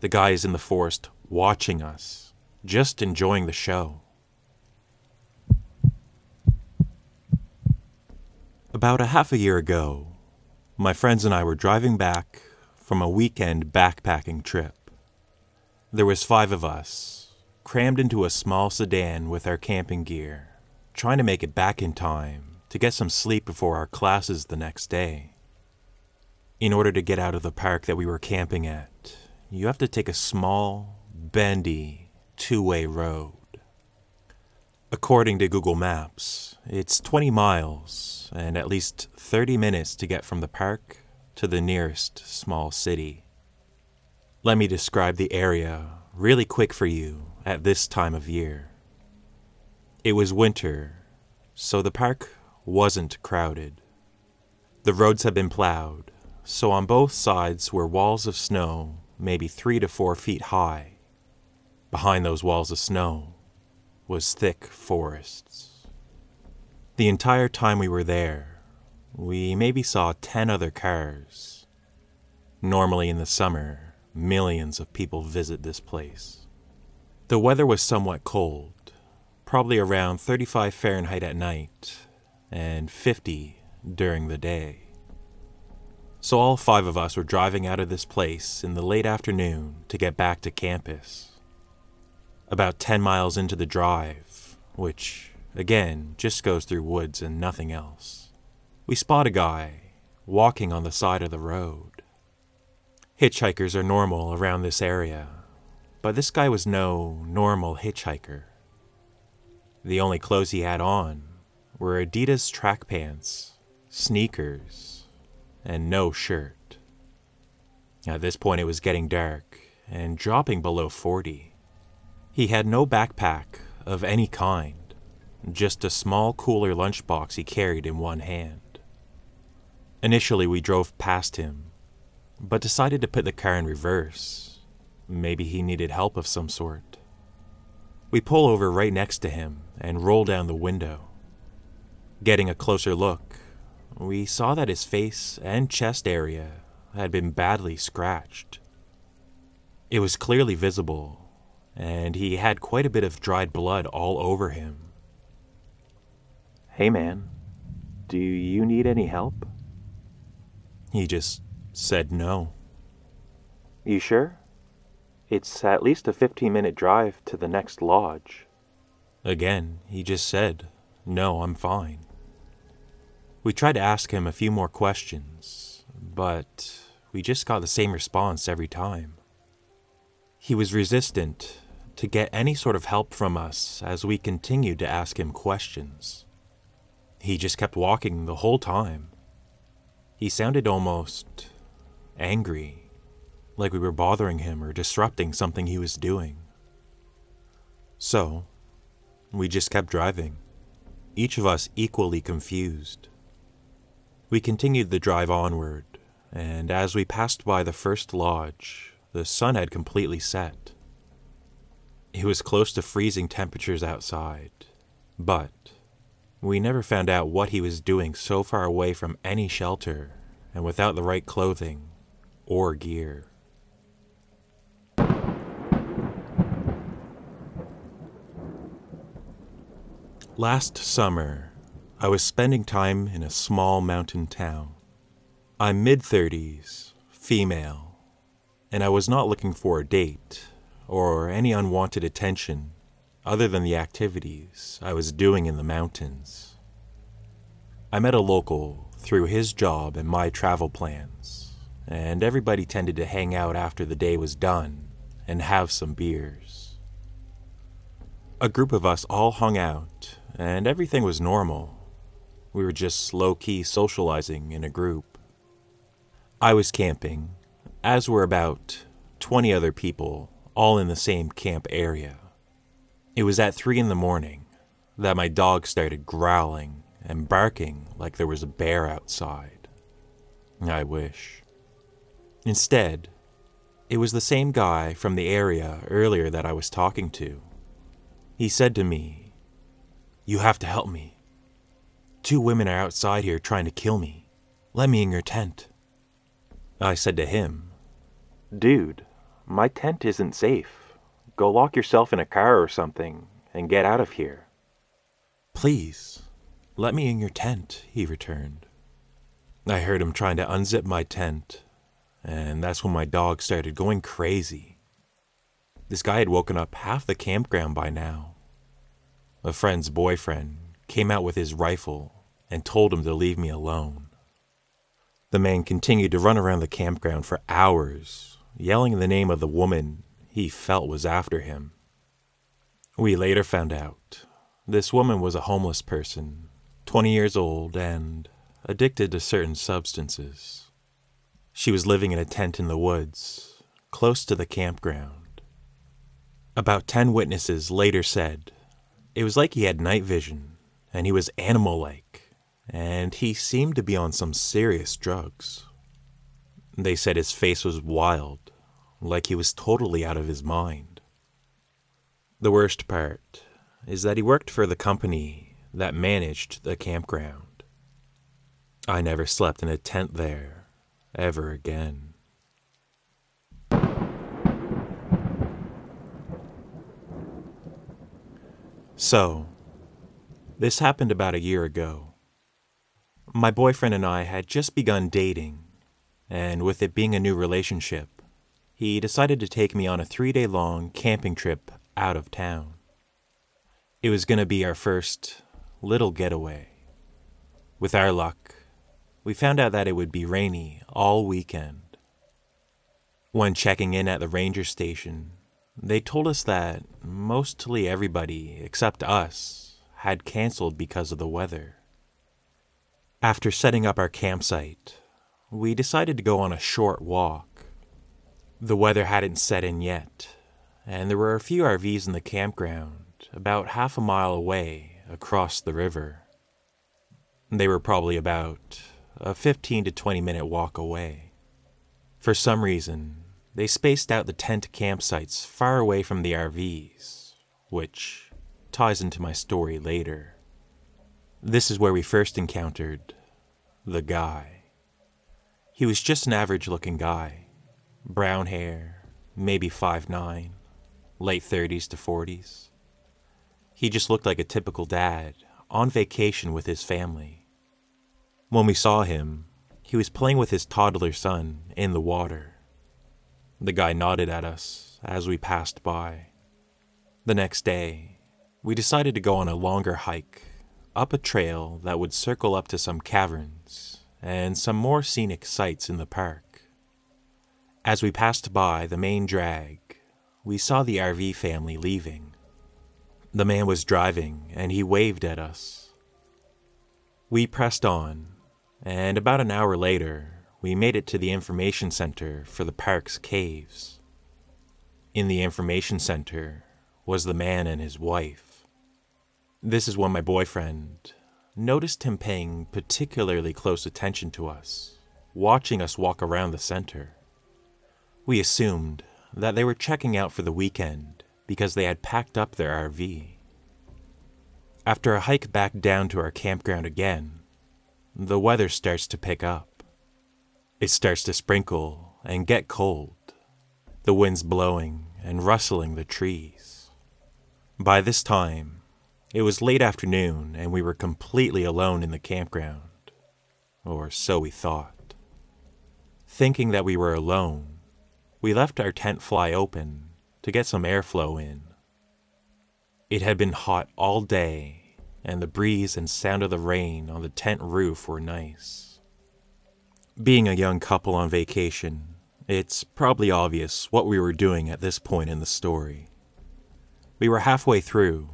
The guy is in the forest watching us, just enjoying the show. About a half a year ago, my friends and I were driving back from a weekend backpacking trip. There was 5 of us, crammed into a small sedan with our camping gear, trying to make it back in time to get some sleep before our classes the next day. In order to get out of the park that we were camping at, you have to take a small, bendy, 2-way road. According to Google Maps, it's 20 miles and at least 30 minutes to get from the park to the nearest small city. Let me describe the area really quick for you at this time of year. It was winter, so the park wasn't crowded. The roads had been plowed, so on both sides were walls of snow, maybe 3 to 4 feet high. Behind those walls of snow was thick forests. The entire time we were there, we maybe saw 10 other cars. Normally in the summer, millions of people visit this place. The weather was somewhat cold, probably around 35 Fahrenheit at night and 50 during the day. So all 5 of us were driving out of this place in the late afternoon to get back to campus. About 10 miles into the drive, which, again, just goes through woods and nothing else, we spot a guy walking on the side of the road. Hitchhikers are normal around this area, but this guy was no normal hitchhiker. The only clothes he had on were Adidas track pants, sneakers, and no shirt. At this point it was getting dark and dropping below 40. He had no backpack of any kind, just a small cooler lunchbox he carried in one hand. Initially we drove past him, but decided to put the car in reverse. Maybe he needed help of some sort. We pull over right next to him and roll down the window. Getting a closer look, we saw that his face and chest area had been badly scratched. It was clearly visible, and he had quite a bit of dried blood all over him. "Hey man, do you need any help?" He just said no. "You sure? It's at least a 15-minute drive to the next lodge." Again, he just said, "No, I'm fine." We tried to ask him a few more questions, but we just got the same response every time. He was resistant to get any sort of help from us as we continued to ask him questions. He just kept walking the whole time. He sounded almost angry, like we were bothering him or disrupting something he was doing. So, we just kept driving, each of us equally confused. We continued the drive onward, and as we passed by the first lodge, the sun had completely set. It was close to freezing temperatures outside, but we never found out what he was doing so far away from any shelter and without the right clothing or gear. Last summer, I was spending time in a small mountain town. I'm mid-30s, female, and I was not looking for a date or any unwanted attention other than the activities I was doing in the mountains. I met a local through his job and my travel plans, and everybody tended to hang out after the day was done and have some beers. A group of us all hung out, and everything was normal. We were just low-key socializing in a group. I was camping, as were about 20 other people, all in the same camp area. It was at 3 a.m. that my dog started growling and barking like there was a bear outside. I wish. Instead, it was the same guy from the area earlier that I was talking to. He said to me, "You have to help me. 2 women are outside here trying to kill me. Let me in your tent." I said to him, "Dude, My tent isn't safe. Go lock yourself in a car or something and get out of here." "Please, let me in your tent," he returned. I heard him trying to unzip my tent, and that's when my dog started going crazy. This guy had woken up half the campground by now. A friend's boyfriend came out with his rifle and told him to leave me alone. The man continued to run around the campground for hours, yelling the name of the woman he felt was after him. We later found out this woman was a homeless person, 20 years old and addicted to certain substances. She was living in a tent in the woods, close to the campground. About 10 witnesses later said it was like he had night vision, and he was animal-like, and he seemed to be on some serious drugs. They said his face was wild, like he was totally out of his mind. The worst part is that he worked for the company that managed the campground. I never slept in a tent there ever again. So, this happened about a year ago. My boyfriend and I had just begun dating, and with it being a new relationship, he decided to take me on a 3-day-long camping trip out of town. It was going to be our first little getaway. With our luck, we found out that it would be rainy all weekend. When checking in at the ranger station, they told us that mostly everybody except us had canceled because of the weather. After setting up our campsite, we decided to go on a short walk. The weather hadn't set in yet, and there were a few RVs in the campground about half a mile away across the river. They were probably about a 15 to 20 minute walk away. For some reason, they spaced out the tent campsites far away from the RVs, which ties into my story later. This is where we first encountered the guy. He was just an average-looking guy. Brown hair, maybe 5'9", late 30s to 40s. He just looked like a typical dad on vacation with his family. When we saw him, he was playing with his toddler son in the water. The guy nodded at us as we passed by. The next day, we decided to go on a longer hike up a trail that would circle up to some caverns and some more scenic sights in the park. As we passed by the main drag, we saw the RV family leaving. The man was driving and he waved at us. We pressed on, and about an hour later, we made it to the information center for the park's caves. In the information center was the man and his wife. This is when my boyfriend noticed him paying particularly close attention to us, watching us walk around the center. We assumed that they were checking out for the weekend because they had packed up their RV. After a hike back down to our campground again, the weather starts to pick up. It starts to sprinkle and get cold, the wind's blowing and rustling the trees. By this time, it was late afternoon and we were completely alone in the campground, or so we thought. Thinking that we were alone, we left our tent fly open to get some airflow in. It had been hot all day, and the breeze and sound of the rain on the tent roof were nice. Being a young couple on vacation, it's probably obvious what we were doing at this point in the story. We were halfway through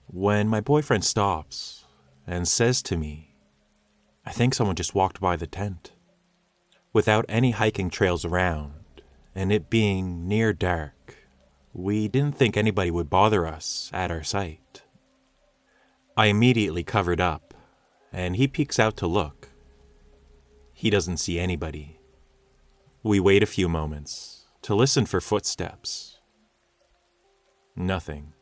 when my boyfriend stops and says to me, "I think someone just walked by the tent." Without any hiking trails around, and it being near dark, we didn't think anybody would bother us at our site. I immediately covered up, and he peeks out to look. He doesn't see anybody. We wait a few moments to listen for footsteps. Nothing.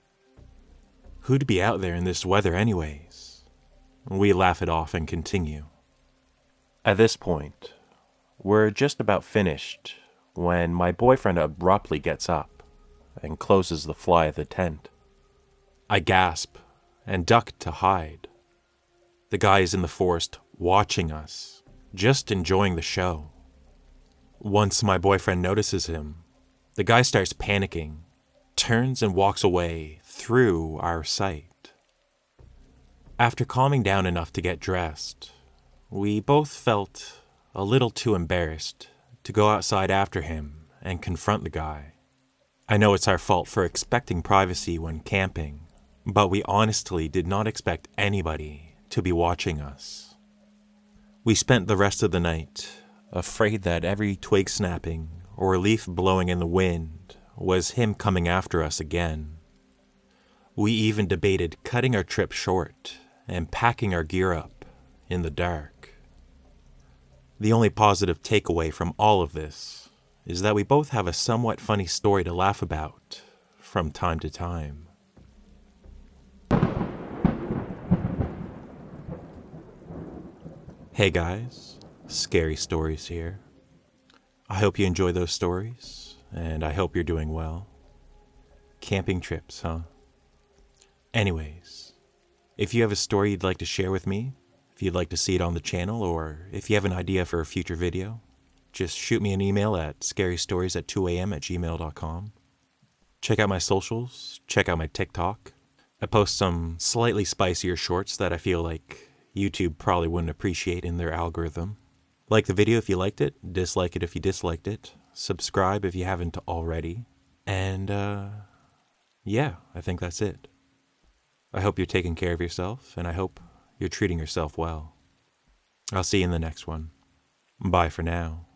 Who'd be out there in this weather anyways? We laugh it off and continue. At this point, we're just about finished when my boyfriend abruptly gets up and closes the fly of the tent. I gasp and duck to hide. The guy is in the forest watching us, just enjoying the show. Once my boyfriend notices him, the guy starts panicking, turns and walks away through our sight. After calming down enough to get dressed, we both felt a little too embarrassed to go outside after him and confront the guy. I know it's our fault for expecting privacy when camping, but we honestly did not expect anybody to be watching us. We spent the rest of the night afraid that every twig snapping or leaf blowing in the wind was him coming after us again. We even debated cutting our trip short and packing our gear up in the dark. The only positive takeaway from all of this is that we both have a somewhat funny story to laugh about from time to time. Hey guys, Scary Stories here. I hope you enjoy those stories, and I hope you're doing well. Camping trips, huh? Anyways, if you have a story you'd like to share with me, if you'd like to see it on the channel, or if you have an idea for a future video, just shoot me an email at scarystories@2am@gmail.com. Check out my socials, check out my TikTok. I post some slightly spicier shorts that I feel like YouTube probably wouldn't appreciate in their algorithm. Like the video if you liked it, dislike it if you disliked it, subscribe if you haven't already, and yeah, I think that's it. I hope you're taking care of yourself, and I hope you're treating yourself well. I'll see you in the next one. Bye for now.